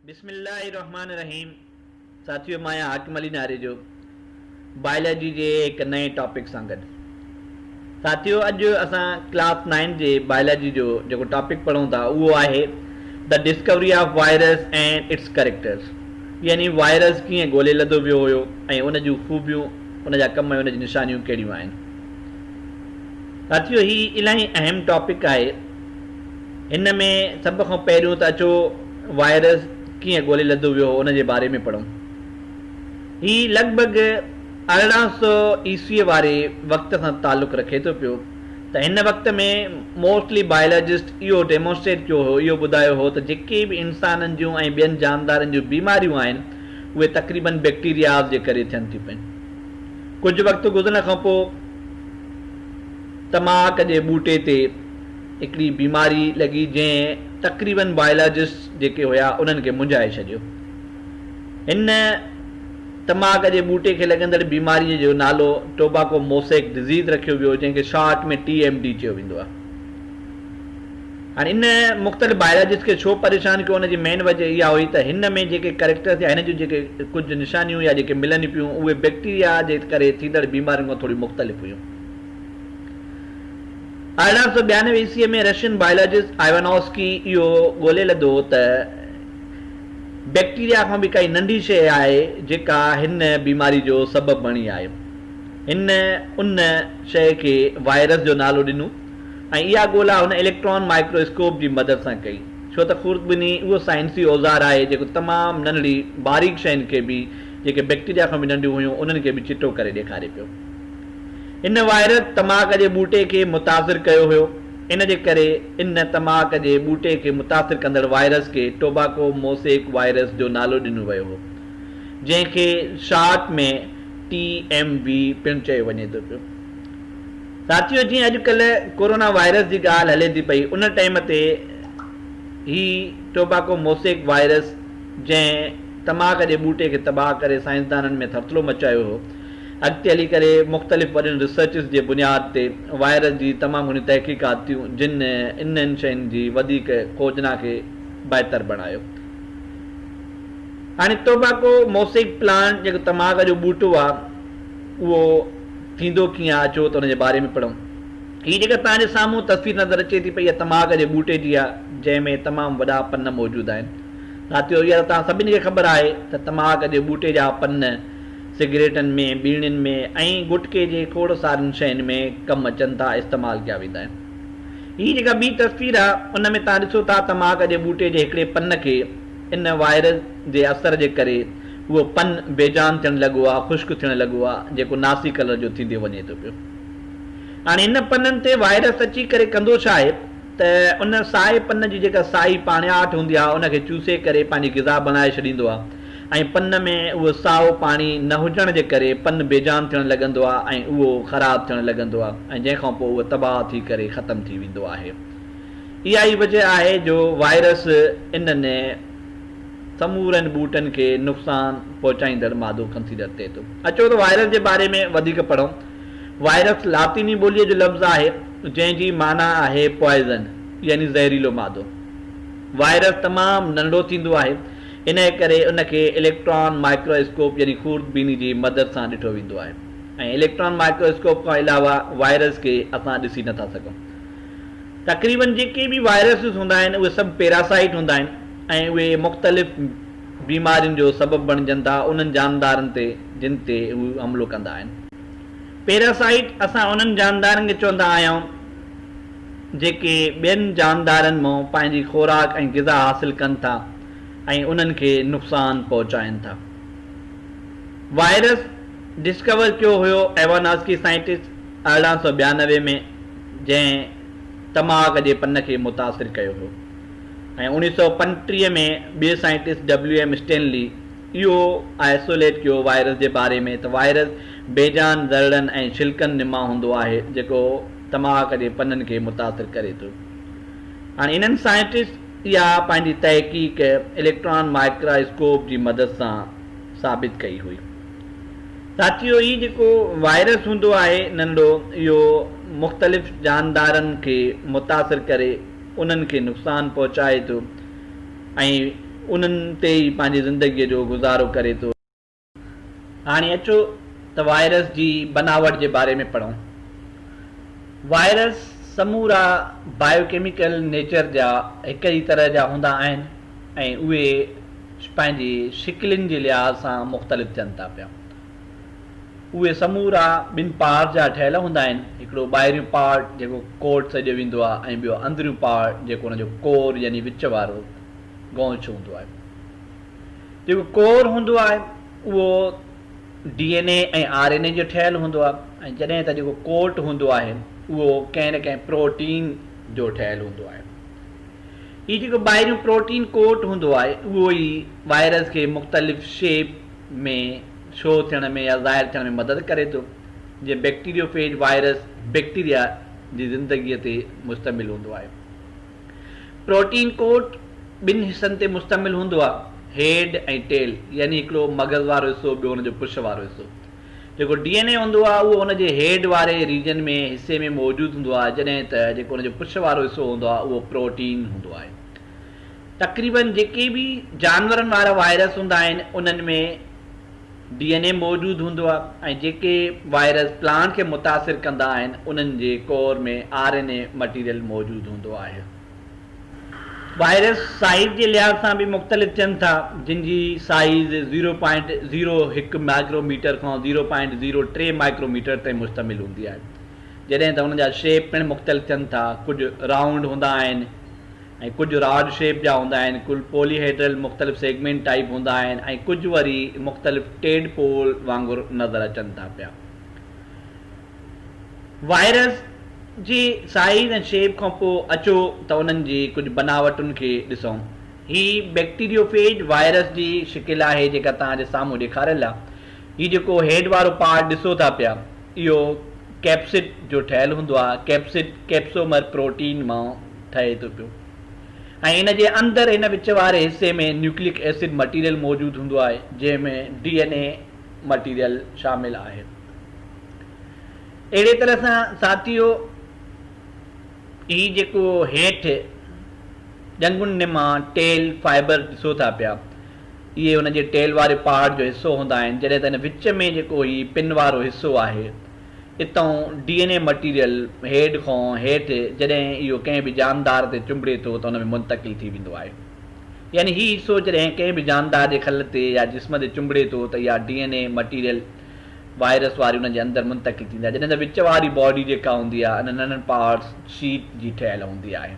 बिस्मिल्लाहिर्रहमानिर्रहीम। साथियों, मैं हाकिम अली नारे जो बायोलॉजी के एक नए टॉपिक सां गॾु। साथियों, अॼु असां क्लास 9 जे बायोलॉजी जो जेको टॉपिक पढ़ूं था उहो आहे the discovery of virus and it's characters, यानी वायरस कीअं ॻोल्हे लधो वियो हुयो ऐं उन जूं ख़ूबियूं, उन जा कम, उन जी निशानियूं कहिड़ियूं आहिनि। साथियों, ही इलाही अहम टॉपिक आहे। हिन में सभ खां पहिरियों त अचो वायरस कीअं ॻोल्हे लधो वियो उन जे बारे में पढ़ूं। ही लॻभॻि 1800 ईस्वीअ वारे वक़्त सां तालुक़ रखे थो पियो। त हिन वक़्त में मोस्टली बायोलॉजिस्ट इहो डेमोन्स्ट्रेट कयो हो, इहो ॿुधायो हो त जेके बि इंसाननि जूं ऐं ॿियनि जानदारनि जूं बीमारियूं आहिनि उहे तक़रीबन बैक्टीरियाज़ जे करे थियनि थियूं पियूं। कुझु वक़्तु गुज़रण खां पोइ तमाक जे ॿूटे ते हिकिड़ी बीमारी लॻी जंहिं तक़रीबन बायोलॉजिस्ट जेके हुया उन्हनि खे मुंझाए छॾियो। हिन तमाक जे ॿूटे खे लॻंदड़ बीमारीअ जो नालो टोबाको मोसेक डिज़ीज़ रखियो वियो, जंहिंखे शॉर्ट में TMD चयो वेंदो आहे। हाणे इन मुख़्तलिफ़ बायोलॉजिस्ट खे छो परेशान कयो, उनजी मेन वजह इहा हुई त हिन में जेके करेक्टर्स या हिन जूं जेके कुझु निशानियूं या जेके मिलनि पियूं उहे बैक्टीरिया जे करे थींदड़ बीमारियुनि खां थोरी मुख़्तलिफ़ हुयूं। 1892 ईस्वीअ में रशियन बायोलॉजिस्ट आइवानोव्स्की इहो ॻोल्हे लधो त बैक्टीरिया खां बि काई नंढी शइ आहे जेका हिन बीमारी जो सबबु बणी आहे। हिन उन शइ खे वायरस जो नालो ॾिनो ऐं इहा ॻोल्हा हुन इलेक्ट्रॉन माइक्रोस्कोप जी मदद सां कई, छो त ख़ुर्दबिनी उहो साइंसी औज़ार आहे जेको तमामु नंढड़ी बारीक शयुनि खे बि, जेके बैक्टीरिया खां बि नंढियूं हुयूं, उन्हनि खे बि चिटो करे ॾेखारे पियो। इन वायरस तमाक जे ॿूटे खे मुतासिर कयो हुयो। इन जे करे इन तमाक जे ॿूटे खे मुतासिर कंदड़ वायरस खे टोबाको मोसेक वायरस जो नालो ॾिनो वियो हो, जंहिंखे शॉर्ट में TMV पिणु चयो वञे थो पियो। साथियों, जीअं अॼुकल्ह कोरोना वायरस जी ॻाल्हि हले थी पई, उन टाइम ते ही टोबाको मोसेक वायरस जंहिं तमाक जे ॿूटे खे तबाह करे साइंसदाननि में थरथलो मचायो हो, अॻिते हली करे मुख़्तलिफ़ वॾियुनि रिसर्चिस जे बुनियाद ते वायरस जी तमामु घणियूं तहक़ीक़ात थियूं, जिन इन्हनि शयुनि जी वधीक खोजना खे बहितर बणायो। हाणे टोबाको मोसेक प्लांट जेको तमाक जो ॿूटो आहे उहो थींदो कीअं आहे, अचो त हुन जे बारे में पढ़ूं। हीअ जेका तव्हांजे साम्हूं तस्वीर नज़र अचे थी पई आहे तमाक जे ॿूटे जी आहे, जंहिंमें तमामु वॾा पन मौजूदु आहिनि। साथियों, इहा तव्हां सभिनी खे ख़बर आहे त तमाक जे ॿूटे जा पन सिगरेटनि में, बीड़ियुनि में ऐं गुटके जे खोड़ सारियुनि शयुनि में कमु अचनि था, इस्तेमालु कया वेंदा आहिनि। हीअ जेका ॿी तस्वीर आहे उन में तव्हां ॾिसो था तमाक जे ॿूटे जे हिकिड़े पन खे इन वायरस जे असर जे करे उहो पन बेजान थियणु लॻो आहे, ख़ुश्क थियणु लॻो आहे, जेको नासी कलर जो थींदो वञे थो पियो। हाणे हिन पननि ते वायरस अची करे कंदो छा आहे त उन साए पन जी जेका साई पाणियाठ हूंदी आहे उनखे चूसे करे पंहिंजी ग़िज़ा बणाए छॾींदो आहे ऐं पन में उहो साओ पाणी न हुजण जे करे पन बेजान थियणु लॻंदो आहे ऐं उहो ख़राबु थियणु लॻंदो आहे ऐं जंहिंखां पोइ उहो तबाह थी करे ख़तमु थी वेंदो आहे। इहा ई वजह आहे जो वायरस इन्हनि समूरनि ॿूटनि खे नुक़सानु पहुचाईंदड़ मादो कंसीडर थिए थो। अचो त वायरस जे बारे में वधीक पढ़ूं। वायरस लातीनी ॿोलीअ जो लफ़्ज़ आहे जंहिंजी माना आहे पॉइज़न, यानी ज़हरीलो मादो। वायरस तमामु नंढो थींदो आहे, इन करे उनखे इलेक्ट्रॉन माइक्रोस्कोप यानी खूरबीनी जी मदद सां ॾिठो वेंदो आहे ऐं इलेक्ट्रॉन माइक्रोस्कोप खां अलावा वायरस खे असां ॾिसी नथा सघूं। तक़रीबन जेके बि वायरसिस हूंदा आहिनि उहे सभु पैरासाइट हूंदा आहिनि ऐं उहे मुख़्तलिफ़ बीमारियुनि जो सबबु बणिजनि था उन्हनि जानदारनि ते जिन ते उहे हमिलो कंदा आहिनि। पैरासाइट असां उन्हनि जानदारनि खे चवंदा आहियूं जेके ॿियनि जानदारनि मां पंहिंजी ख़ुराक ऐं ग़िज़ा हासिलु कनि था ऐं उन्हनि खे नुक़सानु पहुचाइनि था। वायरस डिस्कवर कयो हुयो आइवानोव्स्की साइंटिस्ट 1892 में, जंहिं तमाक जे पन खे मुतासिर कयो हो ऐं 1935 में ॿिए साइंटिस्ट WM स्टेनली इहो आइसोलेट कयो वायरस जे बारे में त वायरस बेजान ज़रड़नि ऐं छिलकनि निमा हूंदो आहे जेको तमाक जे पननि खे मुतासिर करे थो। हाणे इन्हनि साइंटिस्ट इहा पंहिंजी तहक़ीक़ इलेक्ट्रॉन माइक्रोस्कोप जी मदद सां साबित कई हुई। साथियों, हीउ जेको वायरस हूंदो आहे नंढो, इहो मुख़्तलिफ़ जानदारनि खे मुतासिर करे उन्हनि खे नुक़सानु पहुचाए थो ऐं उन्हनि ते ई पंहिंजी ज़िंदगीअ जो गुज़ारो करे थो। हाणे अचो त वायरस जी बनावट जे बारे में पढ़ूं। वायरस समूरा बायोकेमिकल नेचर जा हिक ई तरह जा हूंदा आहिनि ऐं उहे पंहिंजी शिकिलनि जे लिहाज़ सां मुख़्तलिफ़ थियनि था पिया। उहे समूरा ॿिनि पार्ट जा ठहियल हूंदा आहिनि, हिकिड़ो ॿाहिरियों पार्ट जेको कोट सॼो वेंदो आहे ऐं ॿियो अंदरियों पार्ट जेको हुनजो कोर यानी विच वारो गौच हूंदो आहे। जेको कोर हूंदो आहे उहो DNA ऐं RNA जो ठहियलु हूंदो आहे, ऐं जॾहिं त जेको कोट हूंदो आहे उहो कंहिं न कंहिं प्रोटीन जो ठहियलु हूंदो आहे। हीउ जेको ॿाहिरियों प्रोटीन कोट हूंदो आहे उहो ई वायरस खे मुख़्तलिफ़ शेप में शो थियण में या ज़ाहिर थियण में मदद करे थो। जीअं बैक्टीरियोफेज वायरस बैक्टीरिया जी ज़िंदगीअ ते मुश्तमिल हूंदो आहे। प्रोटीन कोट ॿिनि हिसनि ते मुश्तमिल हूंदो आहे, हेड ऐं टेल, यानी हिकिड़ो मग़ज़ वारो हिसो, ॿियो हुनजो पुछ वारो हिसो। जेको DNA हूंदो आहे उहो हुनजे हेड वारे रीजन में हिसे में मौजूदु हूंदो आहे, जॾहिं त जेको हुनजो पुछ वारो हिसो हूंदो आहे उहो प्रोटीन हूंदो आहे। तक़रीबन जेके बि जानवरनि वारा वायरस हूंदा आहिनि उन्हनि में DNA मौजूदु हूंदो आहे, ऐं जेके वायरस प्लांट खे मुतासिर कंदा आहिनि उन्हनि जे कोर में RNA मटीरियल मौजूदु हूंदो आहे। वायरस साइज़ जे लिहाज़ सां बि मुख़्तलिफ़ थियनि था, जिन जी साइज़ 0.01 माइक्रोमीटर खां 0.03 माइक्रोमीटर ताईं मुश्तमिल हूंदी आहे, जॾहिं त हुन जा शेप पिणु मुख़्तलिफ़ थियनि था। कुझु राउंड हूंदा आहिनि ऐं कुझु रॉड शेप जा हूंदा आहिनि, कुझु पॉलीहेड्रल मुख़्तलिफ़ सेगमेंट टाइप हूंदा आहिनि, ऐं कुझु वरी मुख़्तलिफ़ टेडपोल वांगुरु नज़र अचनि था पिया। वायरस जी साइज़ ऐं शेप खां पोइ अचो त उन्हनि जी कुझु बनावटुनि खे ॾिसूं। हीअ बैक्टीरियोफेज वायरस जी शिकिल आहे जेका तव्हांजे साम्हूं ॾेखारियल आहे। हीउ जेको हेड वारो पार्ट ॾिसो था पिया इहो कैप्सिड जो ठहियलु हूंदो आहे। कैप्सिड कैप्सोमर प्रोटीन मां ठहे थो पियो, ऐं इन जे अंदरि हिन विच वारे हिसे में न्यूक्लिक एसिड मटीरियल मौजूदु हूंदो आहे, जंहिंमें DNA मटीरियल शामिल आहे। अहिड़े तरह सां साथियो हीउ जेको हेठि ॼंगुनि मां टेल फाइबर ॾिसो था पिया, इहे हुनजे टेल वारे पार्ट जो हिसो हूंदा आहिनि, जॾहिं त हिन विच में जेको हीउ पिन वारो हिसो आहे हितां DNA मटीरियल हेड खां हेठि जॾहिं इहो कंहिं बि जानदार ते चुंबड़े थो त हुन में मुंतक़िल थी वेंदो आहे। यानी हीउ हिसो जॾहिं कंहिं बि जानदार जे खल ते या जिस्म ते चुंबड़े थो त इहा DNA मटीरियल वायरस वारी हुनजे अंदरि मुंतक़िल थींदी आहे, जॾहिं त विच वारी बॉडी जेका हूंदी आहे इन नंढनि पार्ट्स शीट जी ठहियल हूंदी आहे।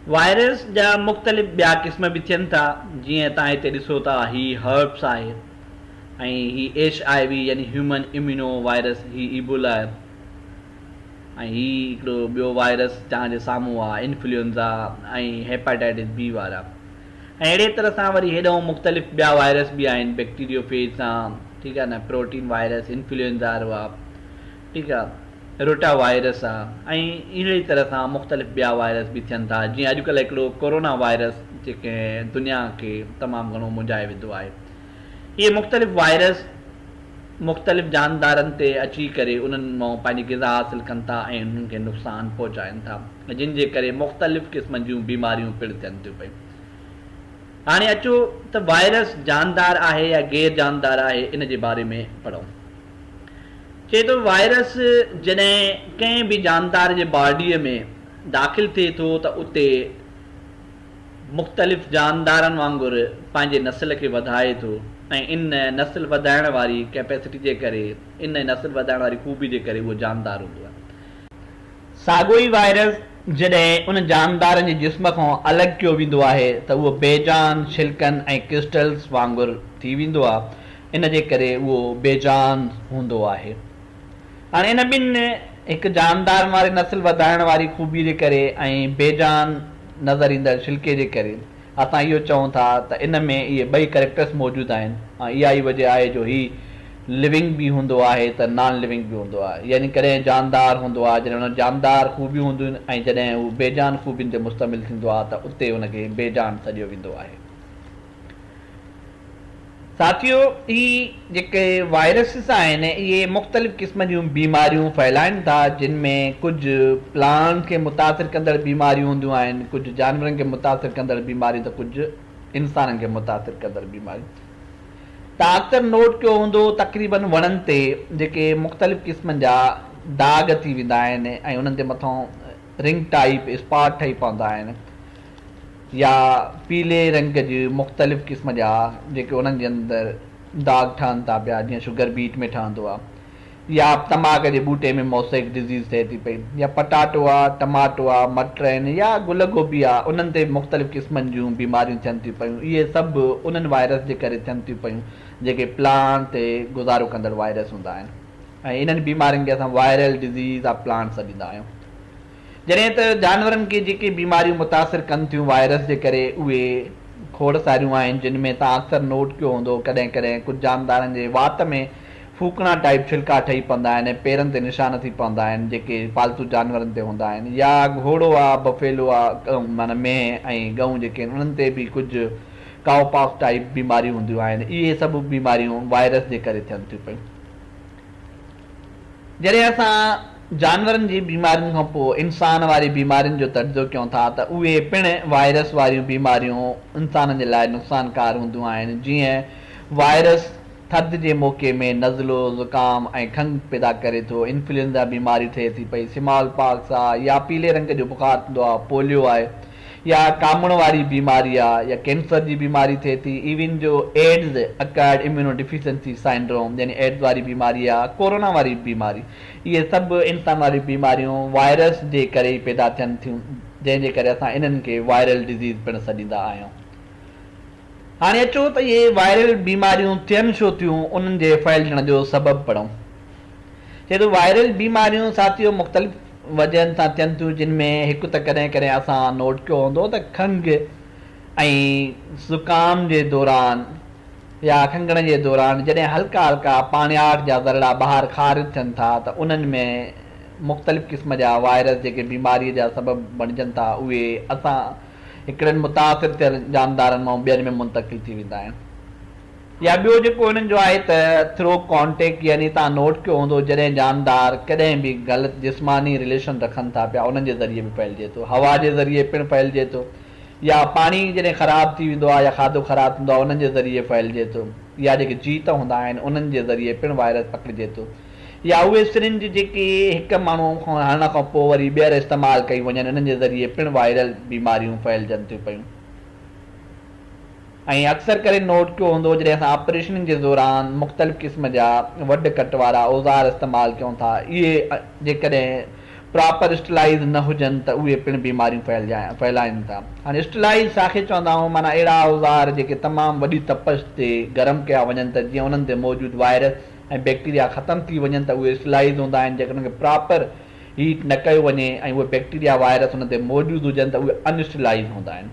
वायरस जा मुख़्तलिफ़ ॿिया क़िस्म बि थियनि था, जीअं तव्हां हिते ॾिसो था हीउ हर्ब्स आहे, ऐं हीउ HIV यानी ह्यूमन इम्यूनो वायरस, हीउ इबोला आहे, ऐं हीउ हिकिड़ो ॿियो वायरस तव्हांजे साम्हूं आहे इन्फ्लुएंज़ा ऐं हेपेटाइटिस B वारा। ऐं अहिड़े तरह सां वरी हेॾो मुख़्तलिफ़ ॿिया वायरस बि आहिनि बैक्टीरियोफेज सां, ठीकु आहे न, प्रोटीन वायरस, इन्फ्लुएंज़ा आहे, ठीकु आहे, रोटा वायरस आहे, ऐं अहिड़ी तरह सां मुख़्तलिफ़ ॿिया वायरस बि थियनि था। जीअं अॼुकल्ह हिकिड़ो कोरोना वायरस जेके दुनिया खे तमामु घणो मुंझाए वेंदो आहे। इहे मुख़्तलिफ़ वायरस मुख़्तलिफ़ जानदारनि ते अची करे उन्हनि मां पंहिंजी ग़िज़ा हासिलु कनि था ऐं उन्हनि खे नुक़सानु पहुचाइनि था, जिन जे करे मुख़्तलिफ़ क़िस्मनि जूं बीमारियूं पिणु थियनि थियूं पयूं। हाणे अचो त वायरस जानदार आहे या गैर जानदार आहे, इन जे बारे में पढ़ूं। चए थो वायरस जॾहिं कंहिं बि जानदार जे बॉडीअ में दाख़िल थिए थो त उते मुख़्तलिफ़ जानदारनि वांगुरु पंहिंजे नस्ल खे वधाए थो, ऐं इन नस्ल वधाइण वारी कैपेसिटी जे करे, इन नस्ल वधाइण वारी खूबी जे करे उहो जानदार हूंदो आहे। साॻियो ई वायरस जॾहिं उन जानदारनि जे जिस्म खां अलॻि कयो वेंदो आहे त उहो बेजान छिलकनि ऐं क्रिस्टल्स वांगुरु थी वेंदो आहे, इन जे करे उहो बेजान हूंदो आहे। हाणे इन ॿिनि, हिकु जानदार वारे नस्ल वधाइण वारी खूबी जे करे ऐं बेजान नज़र ईंदड़ छिलके जे करे असां इहो चऊं था त इन में इहे ॿई कैरेक्टर्स मौजूदु आहिनि, ऐं इहा ई वजह आहे जो हीउ लिविंग बि हूंदो आहे त नॉन लिविंग बि हूंदो आहे। यानी कॾहिं जानदार हूंदो आहे जॾहिं हुन जानदार खूबियूं हूंदियूं आहिनि, ऐं जॾहिं हू बेजान खूबियुनि ते मुश्तमिल थींदो आहे त उते हुनखे बेजान सॾियो वेंदो आहे। साथियों, ही जेके वायरसिस आहिनि इहे मुख़्तलिफ़ क़िस्म जूं बीमारियूं फैलाइनि था, जिन में कुझु प्लांट खे मुतासिर कंदड़ बीमारियूं हूंदियूं आहिनि, कुझु जानवरनि खे मुतासिर कंदड़ बीमारियूं, त कुझु इंसाननि खे मुतासिर कंदड़ बीमारियूं। तव्हां अक्सर नोट कयो हूंदो, तक़रीबन वणनि ते जेके मुख़्तलिफ़ क़िस्मनि जा दाग थी वेंदा आहिनि ऐं उन्हनि जे मथां रिंग टाइप स्पॉट ठही पवंदा आहिनि, या पीले रंग जी मुख़्तलिफ़ क़िस्म जा जेके उन्हनि जे अंदरि दाग ठहनि था पिया, जीअं शुगर बीट में ठहंदो आहे, या तमाक जे ॿूटे में मोसेक डिज़ीज़ थिए थी पई, या पटाटो आहे, टमाटो आहे, मटर आहिनि, या गुल गोभी आहे, उन्हनि ते मुख़्तलिफ़ क़िस्मनि जूं बीमारियूं थियनि थियूं पियूं। इहे सभु उन्हनि वायरस जे करे थियनि थियूं पियूं जेके प्लांट ते गुज़ारो कंदड़ वायरस हूंदा आहिनि, ऐं इन्हनि बीमारियुनि खे असां वायरल डिज़ीज़ ऑफ प्लांट सॾींदा आहियूं। जॾहिं त जानवरनि खे जेके बीमारियूं मुतासिर कनि थियूं वायरस जे करे, उहे खोड़ सारियूं आहिनि, जिन में तव्हां अक्सर नोट कयो हूंदो, कॾहिं कॾहिं कुझु जानदारनि जे वात में फूकणा टाइप छिलका ठही पवंदा आहिनि, पेरनि ते निशान थी पवंदा आहिनि जेके पालतू जानवरनि ते हूंदा आहिनि, या घोड़ो आहे, बफेलो आहे, माना मेंह ऐं गऊं जेके आहिनि उन्हनि ते बि कुझु काउपॉक्स टाइप बीमारियूं हूंदियूं आहिनि। इहे सभु बीमारियूं वायरस जे करे थियनि थियूं पियूं। जॾहिं असां जानवरनि जी बीमारियुनि खां पोइ इंसान वारी बीमारियुनि जो तर्जो कयूं था, त उहे पिणु वायरस वारियूं बीमारियूं इंसाननि जे लाइ नुक़सानकार हूंदियूं आहिनि। जीअं वायरस थधि जे मौक़े में नज़लो, ज़ुकाम ऐं खंघि पैदा करे थो, इन्फ्लुएंजा बीमारी थिए थी पई, स्मॉल पॉक्स आहे, या पीले रंग जो बुखार थींदो आहे, पोलियो आहे, या कामण वारी बीमारी आहे, या कैंसर जी बीमारी थिए थी, इवन जो एड्स अक्वायर्ड इम्यूनो डिफिशियंसी साइंड्रोम यानी एड्स वारी बीमारी आहे, कोरोना वारी बीमारी, इहे सभु इंसान वारी बीमारियूं वायरस जे करे ई पैदा थियनि थियूं, जंहिंजे करे असां इन्हनि खे वायरल डिज़ीज़ पिणु सॾींदा आहियूं। हाणे अचो त इहे वायरल बीमारियूं थियनि छो थियूं, उन्हनि जे फैलजण जो सबबु पढ़ूं। छो त वायरल बीमारियूं साथियों मुख़्तलिफ़ वजहनि सां थियनि थियूं, जिन में हिकु त कॾहिं कॾहिं असां नोट कयो हूंदो त खंघि ऐं ज़ुकाम जे दौरान या खंघण जे दौरान जॾहिं हल्का हल्का पाणियाट जा ज़रड़ा ॿाहिरि ख़ारिज थियनि था, त उन्हनि में मुख़्तलिफ़ क़िस्म जा वायरस जेके बीमारीअ जा सबबु बणिजनि था, उहे असां हिकिड़नि मुतासिर थियल जानदारनि मां ॿियनि में मुंतक़िल थी वेंदा आहिनि। या ॿियो जेको हिननि जो आहे त थ्रो कॉन्टेक्ट, यानी तव्हां नोट कयो हूंदो जॾहिं जानदार कॾहिं बि ग़लति जिस्मानी रिलेशन रखनि था पिया, उन्हनि जे ज़रिए बि फैलिजे थो, हवा जे ज़रिए पिणु फैलिजे थो, या पाणी जॾहिं ख़राबु थी वेंदो आहे या खाधो ख़राबु थींदो आहे उन्हनि जे ज़रिए फैलिजे थो, या जेके जीत हूंदा आहिनि उन्हनि जे ज़रिए पिणु वायरस पकिड़िजे थो, या उहे सिरिंज जेके हिकु माण्हू खां हणण खां पोइ वरी ॿीहर इस्तेमालु कई वञनि, उन्हनि जे ज़रिए पिणु वायरल बीमारियूं फैलिजनि थियूं पियूं। ऐं अक्सर करे नोट कयो हूंदो जॾहिं असां ऑपरेशन जे दौरान मुख़्तलिफ़ क़िस्म जा वॾ कट वारा औज़ार इस्तेमालु कयूं था, इहे जेकॾहिं प्रॉपर स्टलाइज़ न हुजनि त उहे पिणु बीमारियूं फैलाइनि था। हाणे स्टलाइज़ छाखे चवंदा आहियूं, माना अहिड़ा औज़ार जेके तमामु वॾी तपश ते गरम कया वञनि त जीअं उन्हनि ते मौजूदु वायरस ऐं बैक्टीरिया ख़तमु थी वञनि, त उहे स्टलाइज़ हूंदा आहिनि। जेकर उनखे प्रॉपर हीट न कयो वञे ऐं उहे बैक्टीरिया वायरस उन ते मौजूदु हुजनि त उहे अनस्टलाइज़ हूंदा आहिनि,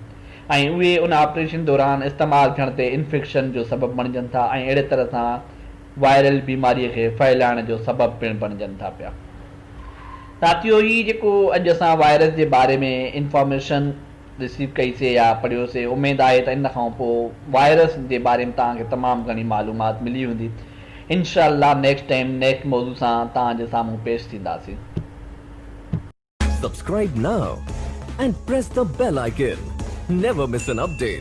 ऐं उहे उन ऑपरेशन दौरान इस्तेमालु थियण ते इन्फेक्शन जो सबबु बणिजनि था ऐं अहिड़े तरह सां वायरल बीमारीअ खे फैलाइण जो सबबु पिणु बणिजनि था पिया। साथियों, ही जेको अॼु असां वायरस जे बारे में इंफॉर्मेशन रिसीव कईसीं या पढ़ियोसीं, उमेद आहे त इन खां पोइ वायरस जे बारे में तव्हांखे तमामु घणी मालूमात मिली हूंदी। इंशाअल्लाह नेक्स्ट टाइम नेक्स्ट मौज़ू सां तव्हांजे साम्हूं पेश थींदासीं। Subscribe now and press the bell icon. Never miss an update.